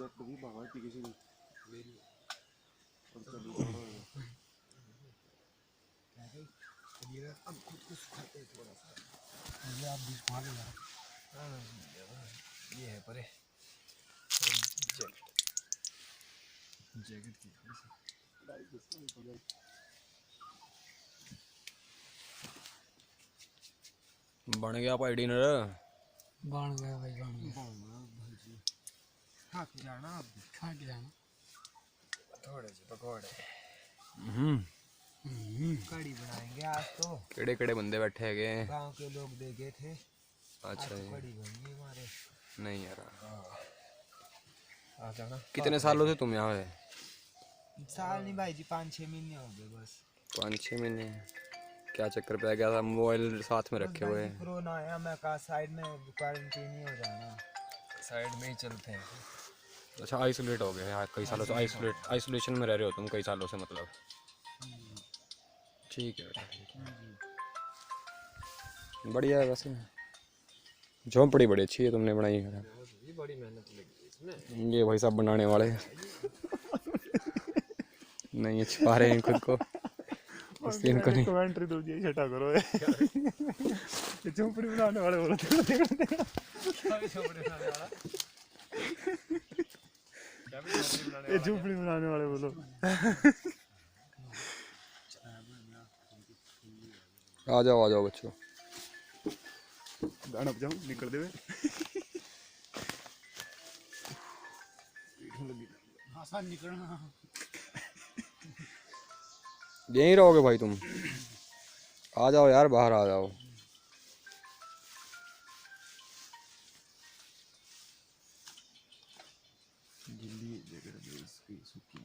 Project भी भगवती किसी ने मेरी और चलो छोड़ो ये अब खुद को सुखाते हैं थोड़ा सा ये आप भी सुखा लो यार। ये है परे जैकेट की बन गया भाई डिनर। बन गया भाई बन गया। भाई खा के जाना आप भी खा के जाना थोड़े से पकौड़े कड़ी बनाएंगे आज तो। केड़े केड़े बंदे बैठे हैं गांव के लोग देखे थे। अच्छा तो कड़ी बनी हमारे नहीं यार आ जाना। कितने सालों से तुम यहाँ है? साल नहीं भाई जी 5-6 महीने हो गए बस। 5-6 महीने। क्या चक्कर पे आ गया था? मोबाइल साथ में रखे हुए हैं। कोरोना आया मैं कहा साइड में क्वारंटीन ही हो जाना साइड में ही चलते हैं। अच्छा आइसोलेट हो गए यार कई सालों से। आइसोलेशन में रह रहे हो तुम कई सालों से मतलब। ठीक है बढ़िया है वैसे। झोंपड़ी बड़ी अच्छी है तुमने बनाई है। बड़ी मेहनत लगी इसमें। ये भाई साहब बनाने वाले नहीं छुपा रहे हैं खुद को। इसलिए इनको नहीं कमेंट्री दो जी छटा करो ये झोंपड़ी बनाने वाले बोलो झोंपड़ी बनाने वाला ये झोंपड़ी बनाने वाले बोलो। आ जाओ बच्चों। गाना बजाऊं निकल देवे आसान निकलना। यहीं रहोगे भाई तुम? आ जाओ यार बाहर आ जाओ। गिल्ली जगह इसकी सूखी